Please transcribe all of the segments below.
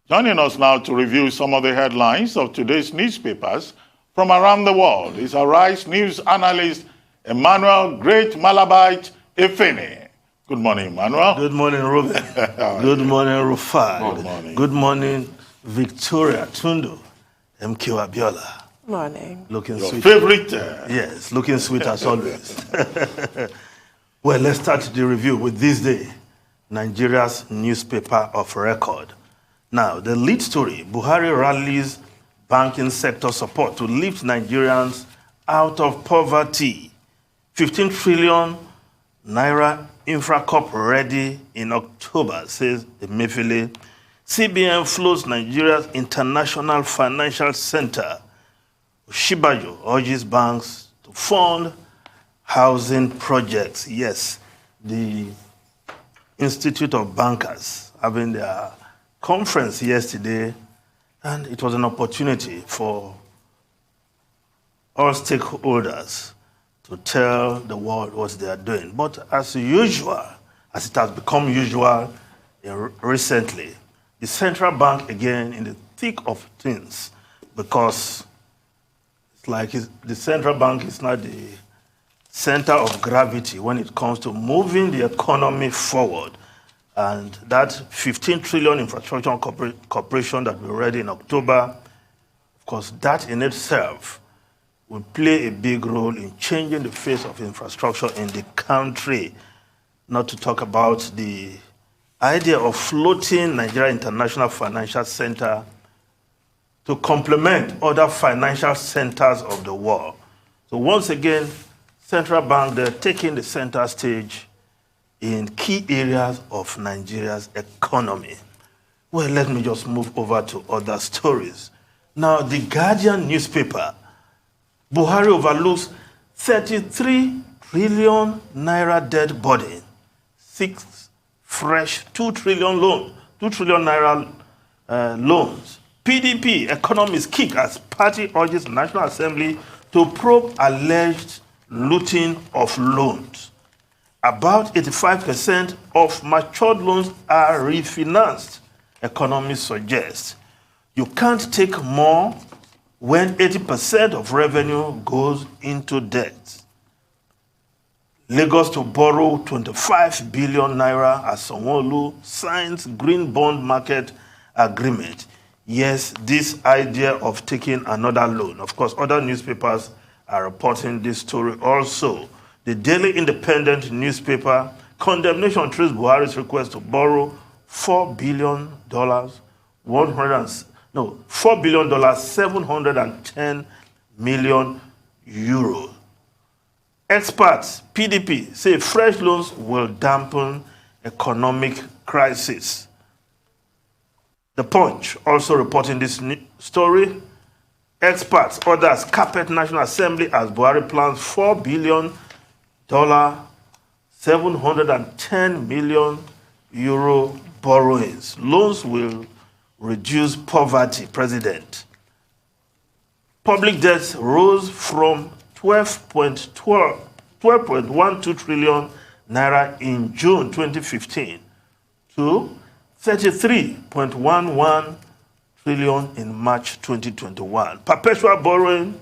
Joining us now to review some of the headlines of today's newspapers from around the world is our Rise News analyst, Emmanuel Great Malabite Efene. Good morning, Emmanuel. Good morning, Ruben. Good morning, Rufai. Good morning. Good morning, Victoria Tundu. MQ Abiola. Morning. Looking Your sweet. favorite. Yes, looking sweet as always. Well, let's start the review with this day, Nigeria's newspaper of record. Now, the lead story, Buhari rallies banking sector support to lift Nigerians out of poverty. 15 trillion naira infra corp ready in October, says Emefiele. CBN floats Nigeria's international financial center. Shibajo urges banks to fund housing projects. Yes, the Institute of Bankers having their conference yesterday, and it was an opportunity for all stakeholders to tell the world what they are doing. But as usual, as it has become usual recently, the central bank again in the thick of things, because it's like the central bank is not the center of gravity when it comes to moving the economy forward. And that 15 trillion infrastructure corporation that we read in October, of course, that in itself will play a big role in changing the face of infrastructure in the country. Not to talk about the idea of floating Nigeria International Financial Center to complement other financial centers of the world. So once again, central bank, they're taking the center stage in key areas of Nigeria's economy. Well, let me just move over to other stories. Now, the Guardian newspaper, Buhari overlooks 33 trillion naira debt burden, 6 fresh 2 trillion naira loans. PDP economists kick as party urges National Assembly to probe alleged looting of loans. About 85% of matured loans are refinanced, economists suggest. You can't take more when 80% of revenue goes into debt. Lagos to borrow 25 billion naira as Sanwo-Olu signs green bond market agreement. Yes, this idea of taking another loan. Of course, other newspapers are reporting this story also. The Daily Independent newspaper, condemnation treats Buhari's request to borrow $4 billion, €710 million. Experts, PDP, say fresh loans will dampen economic crisis. The Punch also reporting this story. Experts, others, carpet National Assembly as Buhari plans $4 billion, €710 million borrowings. Loans will reduce poverty, President. Public debt rose from 12.12 trillion naira in June 2015 to 33.11 trillion in March 2021. Perpetual borrowing,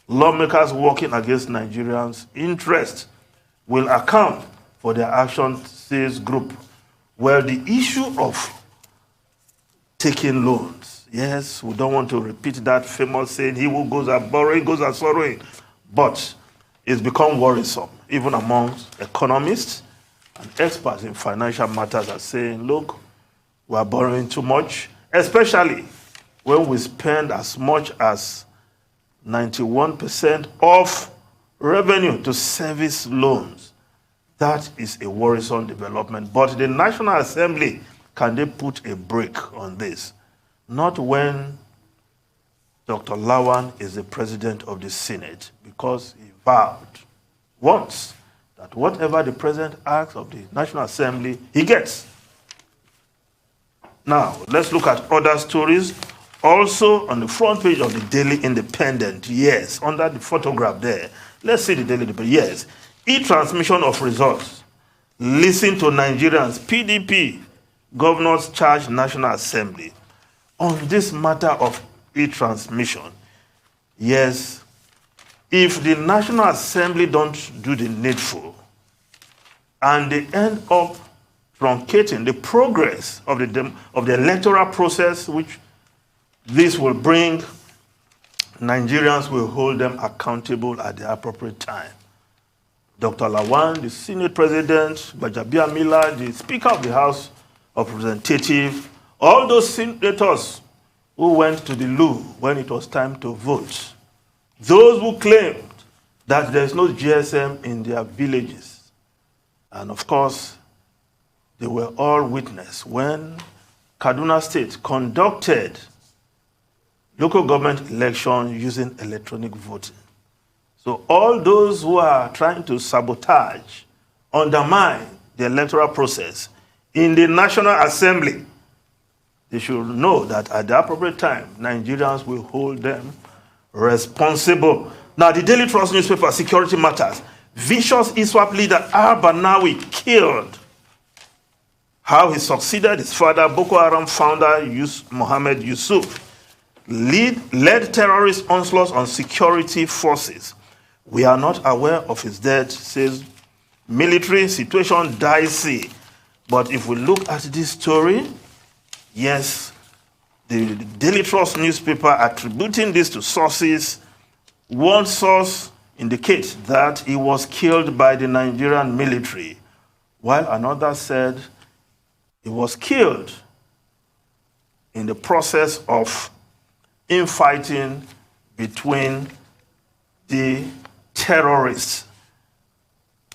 lawmakers working against Nigerians' interest will account for their action, says group. Well, the issue of taking loans, yes, we don't want to repeat that famous saying, he who goes out borrowing goes out sorrowing, but it's become worrisome, even amongst economists and experts in financial matters are saying, look, we are borrowing too much, especially when we spend as much as 91% of revenue to service loans. That is a worrisome development. But the National Assembly, can they put a brake on this? Not when Dr. Lawan is the president of the Senate, because he vowed once that whatever the president asks of the National Assembly, he gets. Now, let's look at other stories. Also on the front page of the Daily Independent, yes, under the photograph there. Let's see the Daily Independent, yes. E-transmission of results. Listen to Nigerians. PDP governors charge National Assembly. on this matter of e-transmission. Yes, if the National Assembly don't do the needful and they end up truncating the progress of the electoral process, which this will bring, Nigerians will hold them accountable at the appropriate time. Dr. Lawan, the Senate President, Gbajabiamila, the Speaker of the House of Representatives, all those senators who went to the loo when it was time to vote, those who claimed that there's no GSM in their villages, and of course, they were all witness when Kaduna State conducted local government election using electronic voting. So all those who are trying to sabotage, undermine the electoral process in the National Assembly, they should know that at the appropriate time, Nigerians will hold them responsible. Now, the Daily Trust newspaper, Security Matters, vicious ISWAP leader Al-Banawi killed. How he succeeded his father, Boko Haram founder Mohammed Yusuf, led terrorist onslaughts on security forces. We are not aware of his death, says military situation dicey. But if we look at this story, yes, the Daily Trust newspaper attributing this to sources, one source indicates that he was killed by the Nigerian military, while another said he was killed in the process of infighting between the terrorists.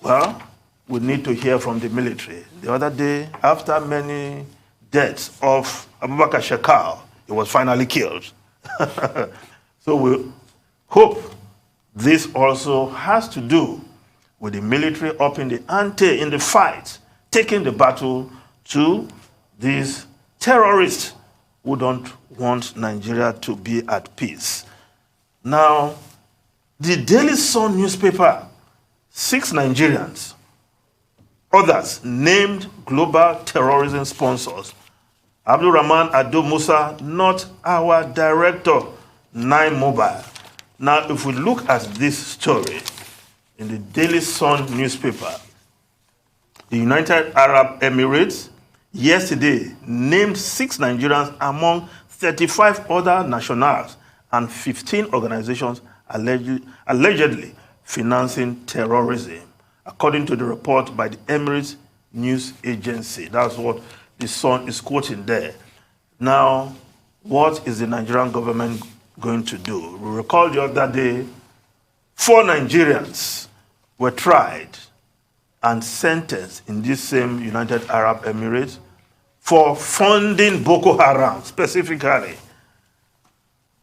Well, we need to hear from the military. The other day, after many deaths of Abubakar Shekau, he was finally killed. So we hope this also has to do with the military upping the ante in the fight, taking the battle to these terrorists who don't want Nigeria to be at peace. Now, the Daily Sun newspaper, 6 Nigerians, others named global terrorism sponsors. Abdul Rahman Ado Musa, not our director, 9 Mobile. Now, if we look at this story in the Daily Sun newspaper, the United Arab Emirates yesterday named 6 Nigerians among 35 other nationals and 15 organizations allegedly financing terrorism, according to the report by the Emirates News Agency. That's what the Sun is quoting there. Now, what is the Nigerian government going to do? We recall the other day, 4 Nigerians were tried and sentenced in this same United Arab Emirates for funding Boko Haram, specifically.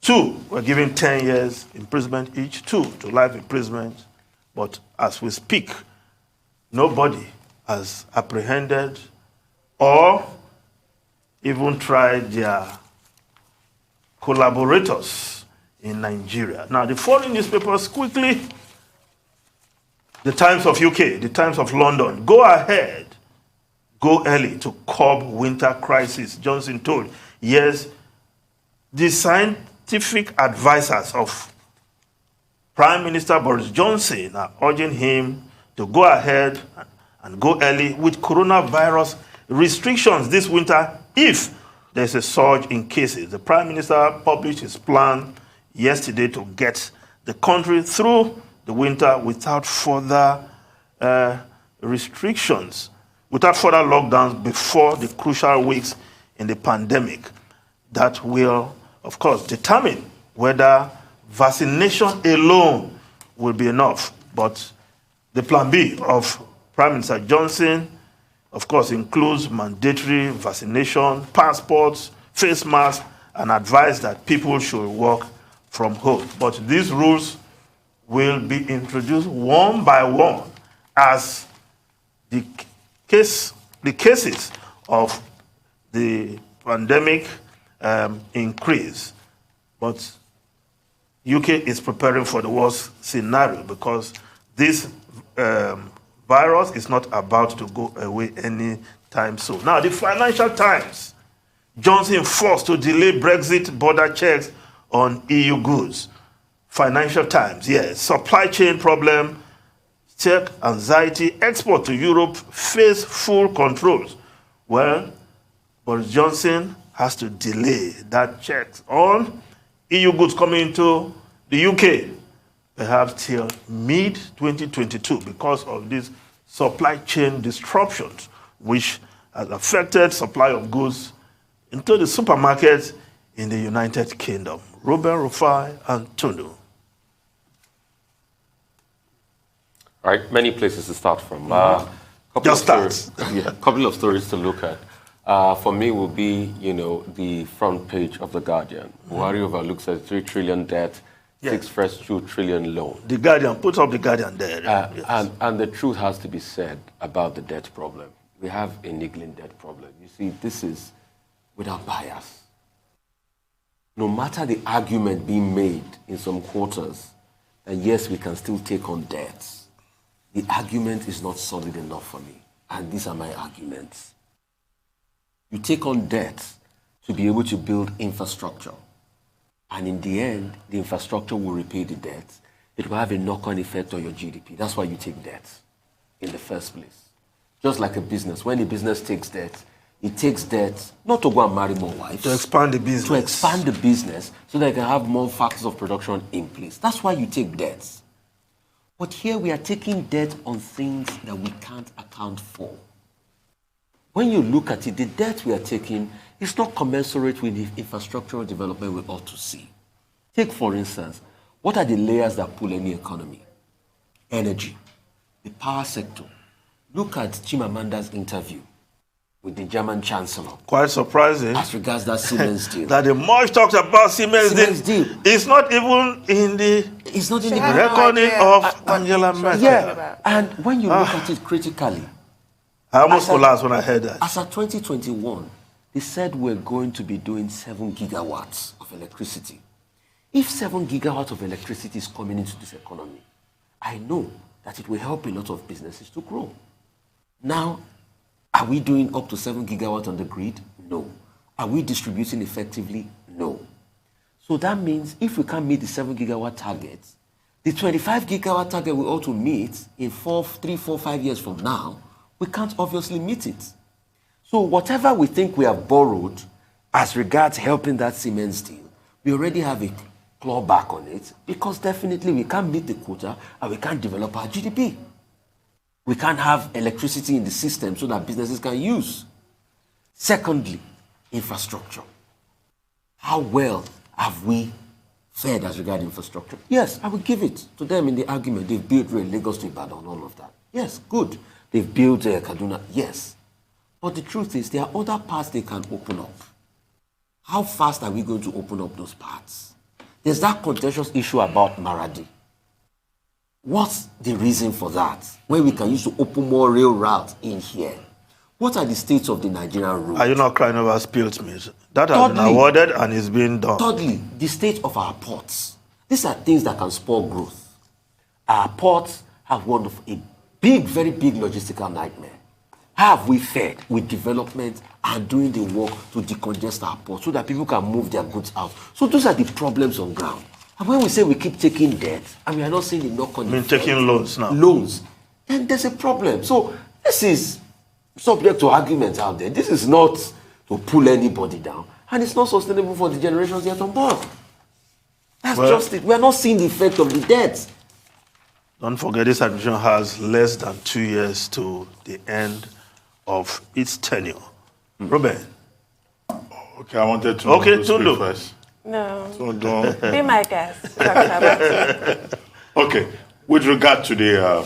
2 were given 10 years imprisonment each, 2 to life imprisonment. But as we speak, nobody has apprehended or even tried their collaborators in Nigeria. Now, the foreign newspapers quickly, the Times of UK, the Times of London, go ahead, go early to curb winter crisis, Johnson told. Yes, the scientific advisors of Prime Minister Boris Johnson are urging him to go ahead and go early with coronavirus restrictions this winter if there's a surge in cases. The Prime Minister published his plan yesterday to get the country through the winter without further restrictions, without further lockdowns before the crucial weeks in the pandemic. That will, of course, determine whether vaccination alone will be enough. But the plan B of Prime Minister Johnson, of course, includes mandatory vaccination, passports, face masks, and advice that people should work from home. But these rules will be introduced one by one as the cases of the pandemic increase. But UK is preparing for the worst scenario because this virus is not about to go away anytime soon. Now, the Financial Times Johnson forced to delay Brexit border checks on EU goods. Financial Times, yes. Supply chain problem, tech anxiety, export to Europe face full controls. Well, Boris Johnson has to delay that checks on EU goods coming into the UK, perhaps till mid-2022 because of these supply chain disruptions, which has affected supply of goods into the supermarkets in the United Kingdom. Ruben Rufai and Tunu. All right, many places to start from. Couple of stories to look at. For me, will be the front page of the Guardian. Buhari overlooks a 3 trillion debt, six fresh 2 trillion loan. The Guardian, put up the Guardian there. Yes. And the truth has to be said about the debt problem. We have a niggling debt problem. You see, this is without bias. No matter the argument being made in some quarters that yes, we can still take on debts, the argument is not solid enough for me. And these are my arguments. You take on debt to be able to build infrastructure. And in the end, the infrastructure will repay the debt. It will have a knock-on effect on your GDP. That's why you take debt in the first place. Just like a business. When a business takes debt, it takes debt not to go and marry more wives. To expand the business. To expand the business so that it can have more factors of production in place. That's why you take debts. But here we are taking debt on things that we can't account for. When you look at it, the debt we are taking is not commensurate with the infrastructural development we ought to see. Take, for instance, what are the layers that pull any economy? Energy, the power sector. Look at Chimamanda's interview with the German Chancellor. Quite surprising. As regards that Siemens deal. That the much talked about Siemens deal. It's not even in the reckoning of Angela Merkel. Yeah, and when you look at it critically, I almost collapsed when I heard that. As of 2021, they said we're going to be doing 7 gigawatts of electricity. If 7 gigawatts of electricity is coming into this economy, I know that it will help a lot of businesses to grow. Now, are we doing up to 7 gigawatts on the grid? No. Are we distributing effectively? No. So that means if we can't meet the 7 gigawatt target, the 25 gigawatt target we ought to meet in 3, 4, 5 years from now, we can't obviously meet it. So whatever we think we have borrowed as regards helping that Siemens deal, we already have a clawback on it because definitely we can't meet the quota and we can't develop our GDP. We can't have electricity in the system so that businesses can use. Secondly, infrastructure. How well have we fared as regards infrastructure? Yes, I will give it to them in the argument. They've built rail, Lagos to Ibadan, all of that. Yes, good. They've built Kaduna. Yes. But the truth is, there are other parts they can open up. How fast are we going to open up those parts? There's that contentious issue about Maradi. What's the reason for that? When we can use to open more rail routes in here. What are the states of the Nigerian roads? Are you not crying over spilled milk? That has been awarded and is being done. Thirdly, the state of our ports. These are things that can spur growth. Our ports have one of a big, very big logistical nightmare. How have we fared with development and doing the work to decongest our ports so that people can move their goods out? So those are the problems on ground. And when we say we keep taking debt, and we are not seeing the knock-on effect, taking loans now. Loans. Then there's a problem. So this is subject to arguments out there. This is not to pull anybody down. And it's not sustainable for the generations yet on board. That's just it. We are not seeing the effect of the debt. Don't forget, this administration has less than 2 years to the end of its tenure. Robert. Okay, I wanted to speak first. No. So don't. Be my guest. Okay, with regard to the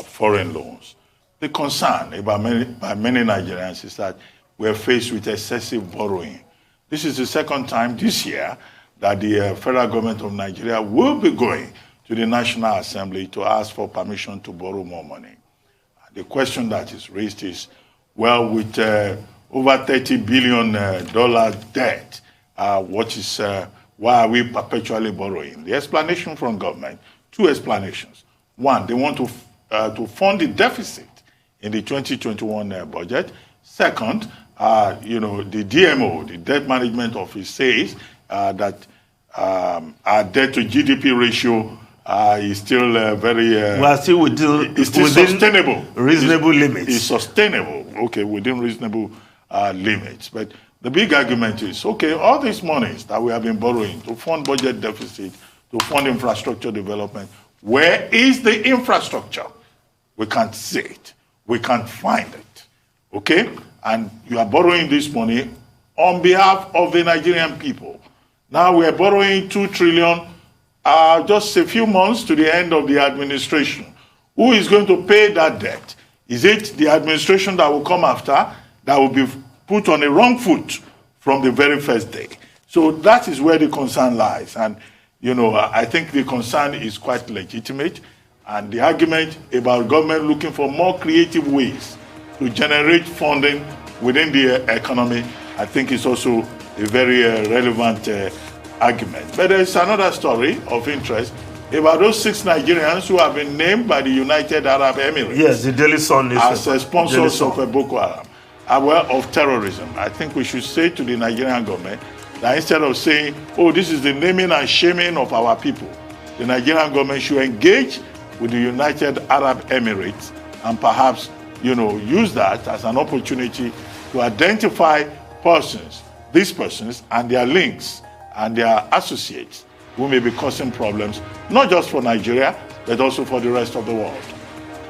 foreign loans, the concern by many Nigerians is that we're faced with excessive borrowing. This is the second time this year that the federal government of Nigeria will be going to the National Assembly to ask for permission to borrow more money. The question that is raised is, well, with over $30 billion debt, why are we perpetually borrowing? The explanation from government, 2 explanations. One, they want to fund the deficit in the 2021 budget. Second, the DMO, the Debt Management Office, says that our debt to GDP ratio is still very... we are still within sustainable. Reasonable limits. It's sustainable, okay, within reasonable limits. But the big argument is, okay, all these monies that we have been borrowing to fund budget deficit, to fund infrastructure development, where is the infrastructure? We can't see it. We can't find it, okay? And you are borrowing this money on behalf of the Nigerian people. Now we are borrowing 2 trillion just a few months to the end of the administration. Who is going to pay that debt? Is it the administration that will come after that will be put on a wrong foot from the very first day? So that is where the concern lies. And, I think the concern is quite legitimate. And the argument about government looking for more creative ways to generate funding within the economy, I think is also a very relevant argument. But there's another story of interest about those 6 Nigerians who have been named by the United Arab Emirates. Yes, the Daily Sun as sponsors of Boko Haram, aware of terrorism. I think we should say to the Nigerian government that instead of saying, oh, this is the naming and shaming of our people, the Nigerian government should engage with the United Arab Emirates and perhaps, use that as an opportunity to identify these persons and their links and their associates who may be causing problems, not just for Nigeria, but also for the rest of the world.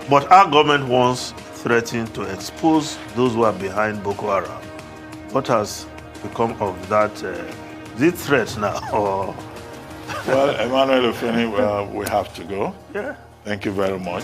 But our government once threatened to expose those who are behind Boko Haram. What has become of that? The threat now? Or well, Emmanuel Ofeni, we have to go. Yeah. Thank you very much.